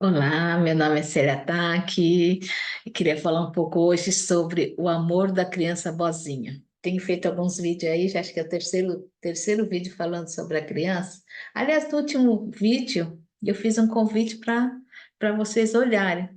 Olá, meu nome é Célia Taki e queria falar um pouco hoje sobre o amor da criança boazinha. Tenho feito alguns vídeos aí, já acho que é o terceiro vídeo falando sobre a criança. Aliás, no último vídeo, eu fiz um convite para vocês olharem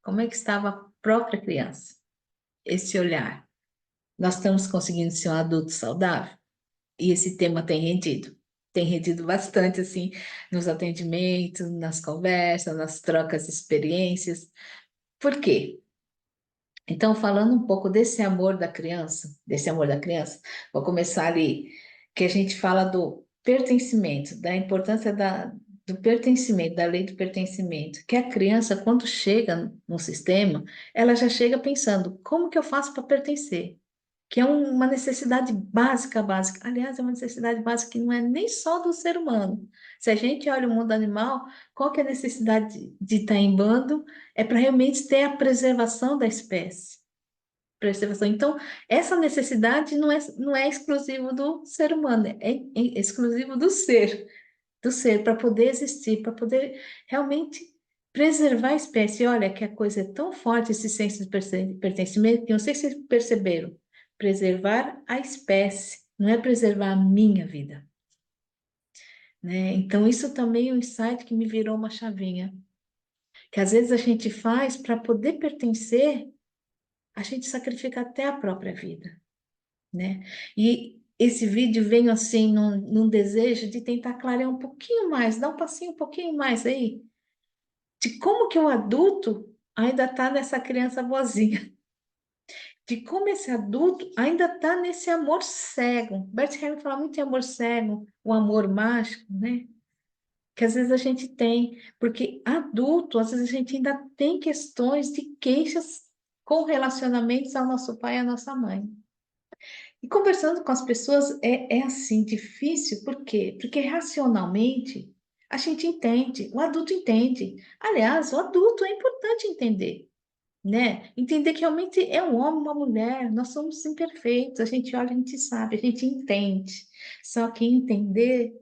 como é que estava a própria criança, esse olhar. Nós estamos conseguindo ser um adulto saudável? E esse tema tem rendido bastante, assim, nos atendimentos, nas conversas, nas trocas de experiências. Por quê? Então, falando um pouco desse amor da criança, vou começar ali, que a gente fala do pertencimento, da importância do pertencimento, da lei do pertencimento, que a criança, quando chega no sistema, ela já chega pensando, como que eu faço para pertencer? Que é uma necessidade básica, básica. Aliás, é uma necessidade básica que não é nem só do ser humano. Se a gente olha o mundo animal, qual que é a necessidade de estar em bando? É para realmente ter a preservação da espécie. Preservação. Então, essa necessidade não é exclusivo do ser humano, é exclusivo do ser, para poder existir, para poder realmente preservar a espécie. E olha que a coisa é tão forte, esse senso de pertencimento, que não sei se vocês perceberam. Preservar a espécie, não é preservar a minha vida, né? Então, isso também é um insight que me virou uma chavinha. Que às vezes a gente faz para poder pertencer, a gente sacrifica até a própria vida, né? E esse vídeo vem assim num desejo de tentar clarear um pouquinho mais, dar um passinho um pouquinho mais aí, de como que o adulto ainda está nessa criança boazinha, de como esse adulto ainda está nesse amor cego. Bert Hellinger fala muito em amor cego, o amor mágico, né? Que às vezes a gente tem, porque adulto, às vezes a gente ainda tem questões de queixas com relacionamentos ao nosso pai e à nossa mãe. E conversando com as pessoas é assim, difícil, por quê? Porque racionalmente a gente entende, o adulto entende. Aliás, o adulto é importante entender, né? Entender que realmente é um homem, uma mulher, nós somos imperfeitos, a gente olha, a gente sabe, a gente entende. Só que entender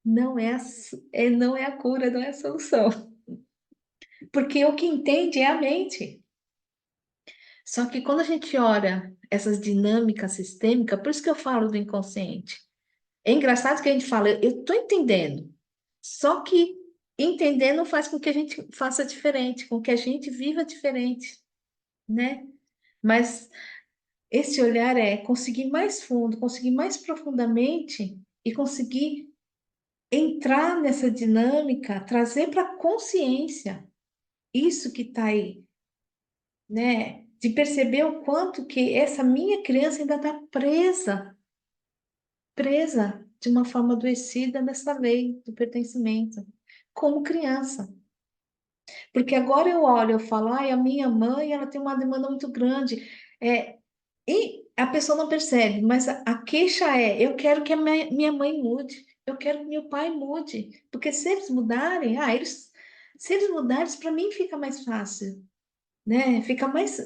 não é a cura, não é a solução. Porque o que entende é a mente. Só que quando a gente olha essas dinâmicas sistêmicas, por isso que eu falo do inconsciente. É engraçado que a gente fala, eu estou entendendo, só que entender não faz com que a gente faça diferente, com que a gente viva diferente, né? Mas esse olhar é conseguir mais fundo, conseguir mais profundamente e conseguir entrar nessa dinâmica, trazer para a consciência isso que está aí, né? De perceber o quanto que essa minha criança ainda está presa de uma forma adoecida nessa lei do pertencimento, como criança. Porque agora eu olho, eu falo, ai, a minha mãe, ela tem uma demanda muito grande. E a pessoa não percebe, mas a queixa é, eu quero que a minha mãe mude, eu quero que meu pai mude. Porque se eles mudarem, se eles mudarem, para mim fica mais fácil, né? Fica mais.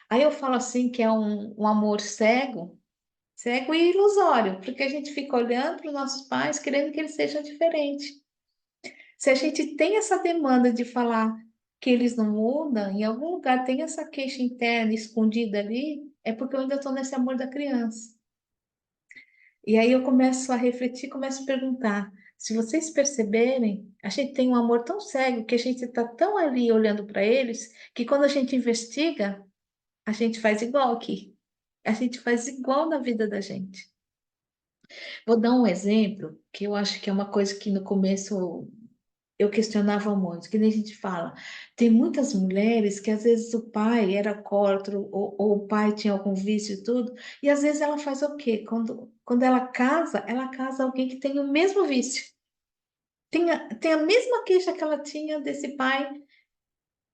Aí eu falo assim que é um amor cego, cego e ilusório, porque a gente fica olhando para os nossos pais querendo que eles sejam diferentes. Se a gente tem essa demanda de falar que eles não mudam, em algum lugar tem essa queixa interna escondida ali, é porque eu ainda estou nesse amor da criança. E aí eu começo a refletir, começo a perguntar. Se vocês perceberem, a gente tem um amor tão cego que a gente está tão ali olhando para eles, que quando a gente investiga, a gente faz igual aqui. A gente faz igual na vida da gente. Vou dar um exemplo que eu acho que é uma coisa que no começo eu questionava muito, que nem a gente fala, tem muitas mulheres que às vezes o pai era alcoólatra ou o pai tinha algum vício e tudo, e às vezes ela faz o quê? Quando ela casa alguém que tem o mesmo vício, tem a mesma queixa que ela tinha desse pai,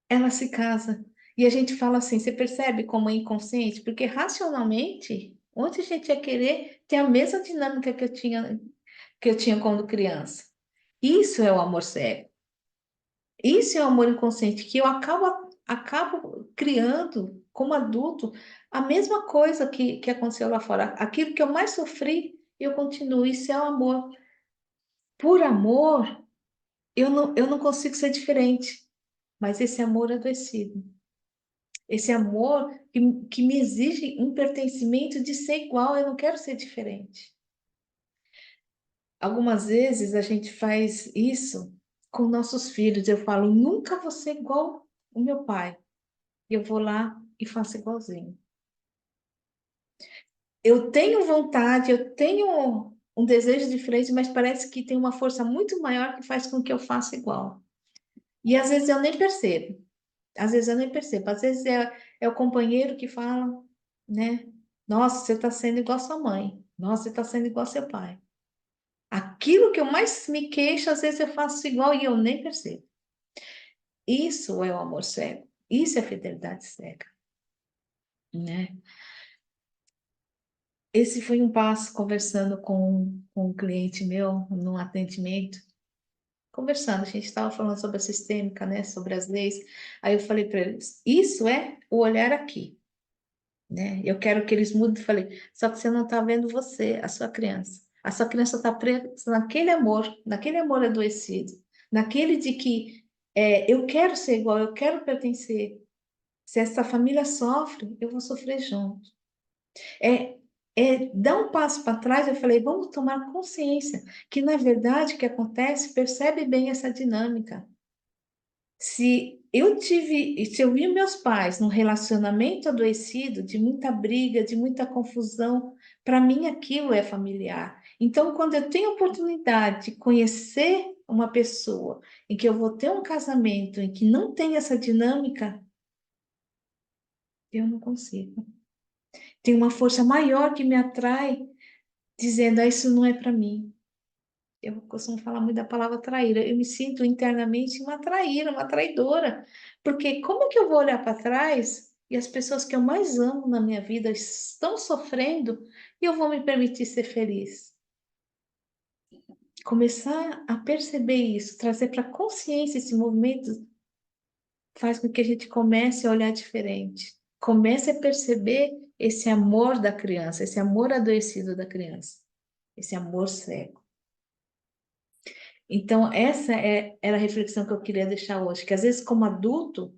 ela se casa. E a gente fala assim, você percebe como é inconsciente? Porque racionalmente, onde a gente ia querer ter a mesma dinâmica que eu tinha quando criança. Isso é o amor cego. Isso é o amor inconsciente, que eu acabo criando, como adulto, a mesma coisa que aconteceu lá fora. Aquilo que eu mais sofri, eu continuo. Isso é o amor. Por amor, eu não consigo ser diferente. mas esse amor adoecido. Esse amor que me exige um pertencimento de ser igual, eu não quero ser diferente. Algumas vezes a gente faz isso com nossos filhos. Eu falo, nunca vou ser igual o meu pai. E eu vou lá e faço igualzinho. Eu tenho vontade, eu tenho um desejo diferente, mas parece que tem uma força muito maior que faz com que eu faça igual. E às vezes eu nem percebo. Às vezes eu nem percebo. Às vezes é o companheiro que fala, né? Nossa, você está sendo igual a sua mãe. Nossa, você está sendo igual ao seu pai. Aquilo que eu mais me queixo, às vezes eu faço igual e eu nem percebo. Isso é o amor cego. Isso é fidelidade cega, né? Esse foi um passo conversando com um cliente meu, num atendimento. Conversando, a gente estava falando sobre a sistêmica, né? Sobre as leis. Aí eu falei para eles: isso é o olhar aqui, né? Eu quero que eles mudem. Falei: só que você não está vendo você, a sua criança. A sua criança está presa naquele amor adoecido, naquele de que eu quero ser igual, eu quero pertencer. Se essa família sofre, eu vou sofrer junto. É, dar um passo para trás, eu falei, vamos tomar consciência que, na verdade, o que acontece, percebe bem essa dinâmica. Se eu vi meus pais num relacionamento adoecido, de muita briga, de muita confusão, para mim aquilo é familiar. Então, quando eu tenho a oportunidade de conhecer uma pessoa em que eu vou ter um casamento em que não tem essa dinâmica, eu não consigo. Tem uma força maior que me atrai, dizendo, isso não é para mim. Eu costumo falar muito da palavra traíra. Eu me sinto internamente uma traíra, uma traidora. Porque como é que eu vou olhar para trás e as pessoas que eu mais amo na minha vida estão sofrendo e eu vou me permitir ser feliz? Começar a perceber isso, trazer para consciência esse movimento, faz com que a gente comece a olhar diferente. Comece a perceber esse amor da criança, esse amor adoecido da criança, esse amor cego. Então, essa era a reflexão que eu queria deixar hoje, que às vezes, como adulto,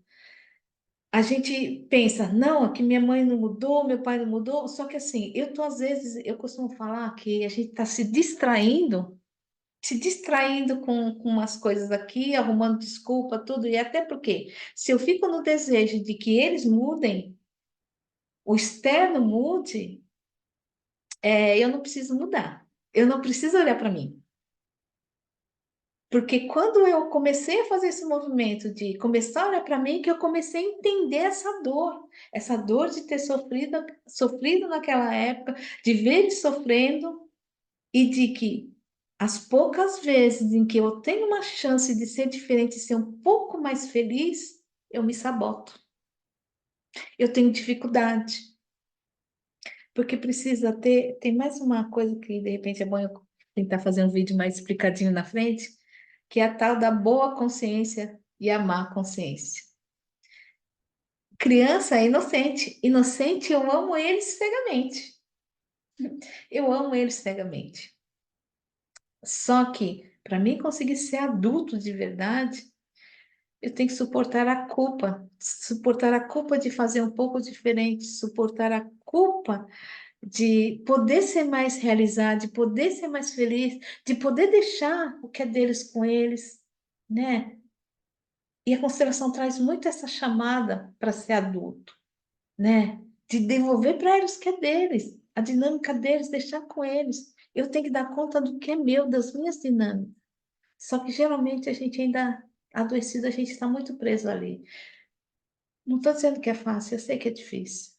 a gente pensa, não, é que minha mãe não mudou, meu pai não mudou, só que assim, às vezes, eu costumo falar que a gente está se distraindo com umas coisas aqui, arrumando desculpa, tudo, e até porque, se eu fico no desejo de que eles mudem, o externo mude, eu não preciso mudar, eu não preciso olhar para mim. Porque quando eu comecei a fazer esse movimento de começar a olhar para mim, que eu comecei a entender essa dor de ter sofrido naquela época, de ver eles sofrendo e de que as poucas vezes em que eu tenho uma chance de ser diferente e ser um pouco mais feliz, eu me saboto. Eu tenho dificuldade, porque precisa tem mais uma coisa que de repente é bom eu tentar fazer um vídeo mais explicadinho na frente, que é a tal da boa consciência e a má consciência. Criança é inocente. Inocente, eu amo eles cegamente. Eu amo eles cegamente. Só que, para mim conseguir ser adulto de verdade, eu tenho que suportar a culpa de fazer um pouco diferente, suportar a culpa de poder ser mais realizado, de poder ser mais feliz, de poder deixar o que é deles com eles, né? E a constelação traz muito essa chamada para ser adulto, né? De devolver para eles o que é deles, a dinâmica deles, deixar com eles. Eu tenho que dar conta do que é meu, das minhas dinâmicas. Só que geralmente a gente ainda, adoecido, a gente está muito preso ali. Não estou dizendo que é fácil, eu sei que é difícil.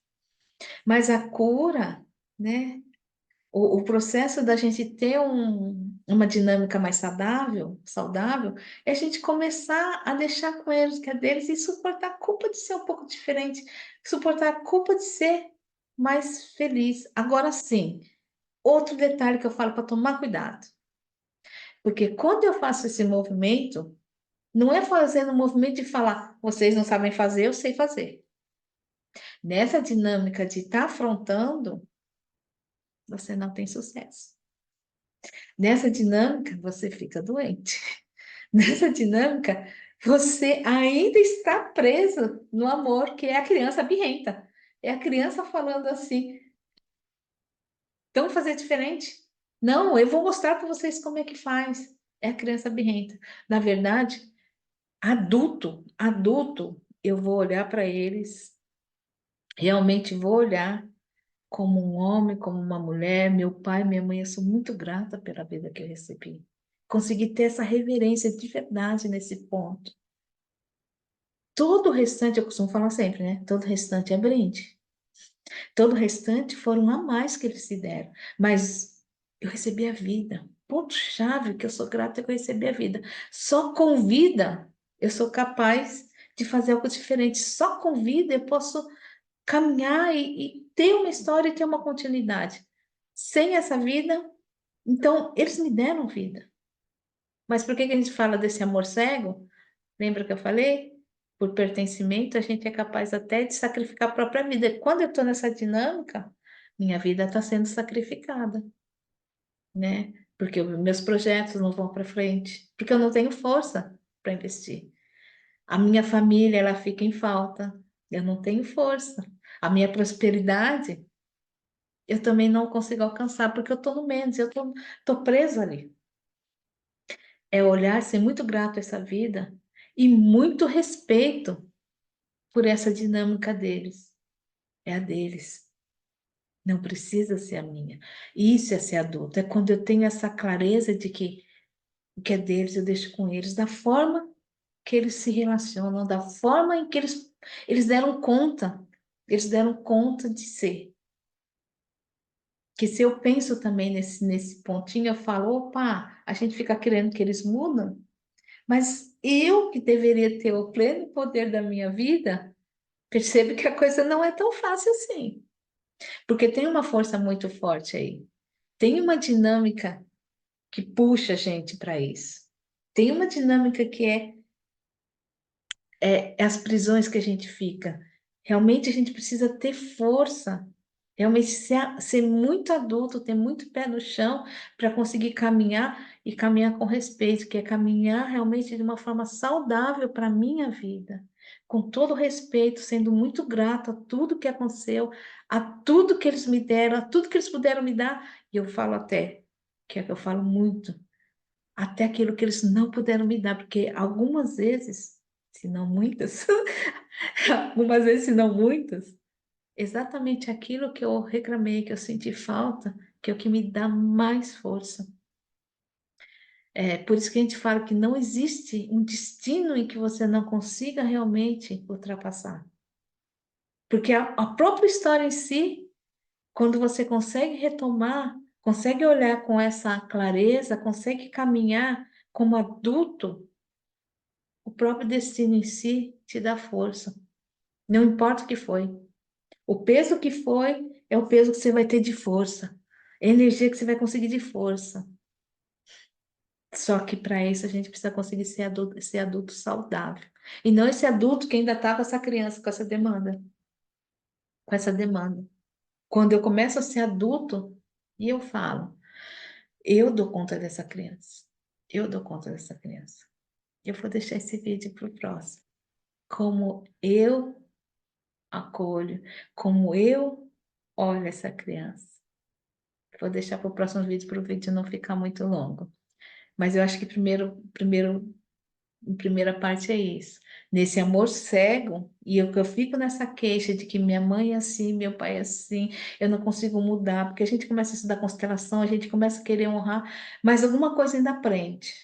Mas a cura, né? O processo da gente ter uma dinâmica mais saudável, é a gente começar a deixar com eles o que é deles e suportar a culpa de ser um pouco diferente, suportar a culpa de ser mais feliz. Agora sim, outro detalhe que eu falo para tomar cuidado, porque quando eu faço esse movimento, não é fazendo o movimento de falar, vocês não sabem fazer, eu sei fazer. Nessa dinâmica de estar afrontando, você não tem sucesso. Nessa dinâmica, você fica doente. Nessa dinâmica, Você ainda está preso no amor, que é a criança birrenta. É a criança falando assim, então fazer diferente? Não, eu vou mostrar para vocês como é que faz. É a criança birrenta. Na verdade, adulto, eu vou olhar para eles, realmente vou olhar como um homem, como uma mulher, meu pai, minha mãe, eu sou muito grata pela vida que eu recebi. Consegui ter essa reverência de verdade nesse ponto. Todo o restante, eu costumo falar sempre, né? Todo o restante é brinde. Todo o restante foram a mais que eles se deram. Mas eu recebi a vida. Ponto-chave que eu sou grata é que eu recebi a vida. Só com vida eu sou capaz de fazer algo diferente. Só com vida eu posso caminhar e ter uma história e ter uma continuidade. Sem essa vida, então eles me deram vida. Mas por que que a gente fala desse amor cego? Lembra que eu falei? Por pertencimento, a gente é capaz até de sacrificar a própria vida. E quando eu estou nessa dinâmica, minha vida está sendo sacrificada, né? Porque meus projetos não vão para frente, porque eu não tenho força para investir. A minha família, ela fica em falta, eu não tenho força. A minha prosperidade, eu também não consigo alcançar, porque eu estou no menos, eu estou preso ali. É olhar, ser muito grato a essa vida e muito respeito por essa dinâmica deles. É a deles. Não precisa ser a minha. Isso é ser adulto. É quando eu tenho essa clareza de que o que é deles eu deixo com eles, da forma que eles se relacionam, da forma em que eles deram conta. Eles deram conta de ser. Que se eu penso também nesse pontinho, eu falo, opa, a gente fica querendo que eles mudam, mas eu que deveria ter o pleno poder da minha vida, percebo que a coisa não é tão fácil assim. Porque tem uma força muito forte aí. Tem uma dinâmica que puxa a gente para isso. Tem uma dinâmica que é as prisões que a gente fica. Realmente a gente precisa ter força. Realmente ser muito adulto, ter muito pé no chão para conseguir caminhar e caminhar com respeito, que é caminhar realmente de uma forma saudável para a minha vida. Com todo respeito, sendo muito grato a tudo que aconteceu, a tudo que eles me deram, a tudo que eles puderam me dar. E eu falo até, que é que eu falo muito, até aquilo que eles não puderam me dar, porque algumas vezes, se não muitas, algumas vezes, se não muitas, exatamente aquilo que eu reclamei, que eu senti falta, que é o que me dá mais força. É por isso que a gente fala que não existe um destino em que você não consiga realmente ultrapassar. Porque a própria história em si, quando você consegue retomar, consegue olhar com essa clareza, consegue caminhar como adulto, o próprio destino em si te dá força. Não importa o que foi. O peso que foi é o peso que você vai ter de força. A energia que você vai conseguir de força. Só que para isso a gente precisa conseguir ser adulto saudável. E não esse adulto que ainda está com essa criança, com essa demanda. Com essa demanda. Quando eu começo a ser adulto, e eu falo, eu dou conta dessa criança. Eu dou conta dessa criança. Eu vou deixar esse vídeo para o próximo. Como eu acolho, como eu olho essa criança. Vou deixar para o próximo vídeo, para o vídeo não ficar muito longo. Mas eu acho que primeira parte é isso. Nesse amor cego, e eu fico nessa queixa de que minha mãe é assim, meu pai é assim, eu não consigo mudar, porque a gente começa a estudar constelação, a gente começa a querer honrar, mas alguma coisa ainda aprende.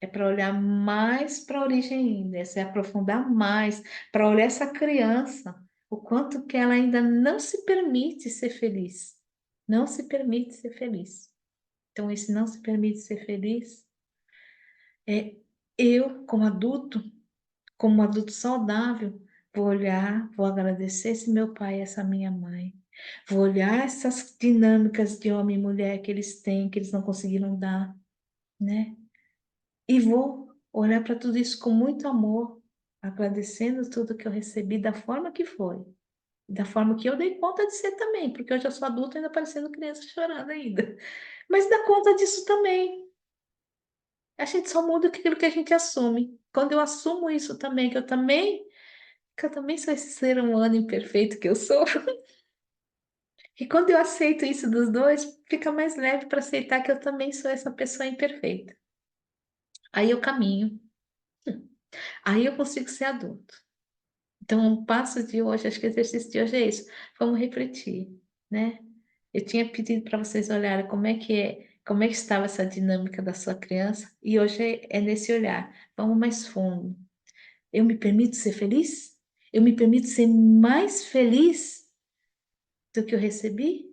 É para olhar mais para a origem ainda, é se aprofundar mais, para olhar essa criança, o quanto que ela ainda não se permite ser feliz. Não se permite ser feliz. Então, esse não se permite ser feliz é eu, como adulto saudável, vou olhar, vou agradecer esse meu pai, essa minha mãe. Vou olhar essas dinâmicas de homem e mulher que eles têm, que eles não conseguiram dar, né? E vou olhar para tudo isso com muito amor, agradecendo tudo que eu recebi da forma que foi. Da forma que eu dei conta de ser também, porque eu já sou adulta ainda parecendo criança chorando ainda. Mas dá conta disso também. A gente só muda aquilo que a gente assume. Quando eu assumo isso também, que eu também sou esse ser humano imperfeito que eu sou, e quando eu aceito isso dos dois, fica mais leve para aceitar que eu também sou essa pessoa imperfeita. Aí eu caminho, aí eu consigo ser adulto. Então, o passo de hoje, acho que o exercício de hoje é isso. Vamos refletir, né? Eu tinha pedido para vocês olharem como é que estava essa dinâmica da sua criança, e hoje é nesse olhar. Vamos mais fundo. Eu me permito ser feliz? Eu me permito ser mais feliz do que eu recebi?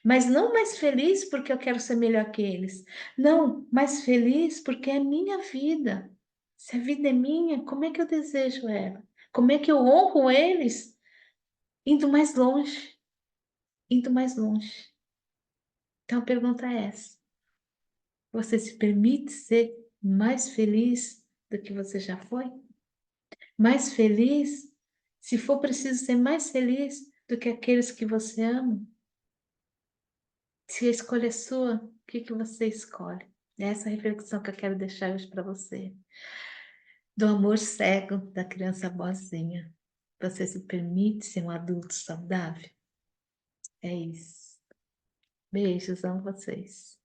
Mas não mais feliz porque eu quero ser melhor que eles. Não, mais feliz porque é minha vida. Se a vida é minha, como é que eu desejo ela? Como é que eu honro eles? Indo mais longe, indo mais longe. Então a pergunta é essa: você se permite ser mais feliz do que você já foi? Mais feliz, se for preciso ser mais feliz do que aqueles que você ama? Se a escolha é sua, o que que você escolhe? É essa reflexão que eu quero deixar hoje para você. Do amor cego da criança boazinha. Você se permite ser um adulto saudável? É isso. Beijos, amo vocês.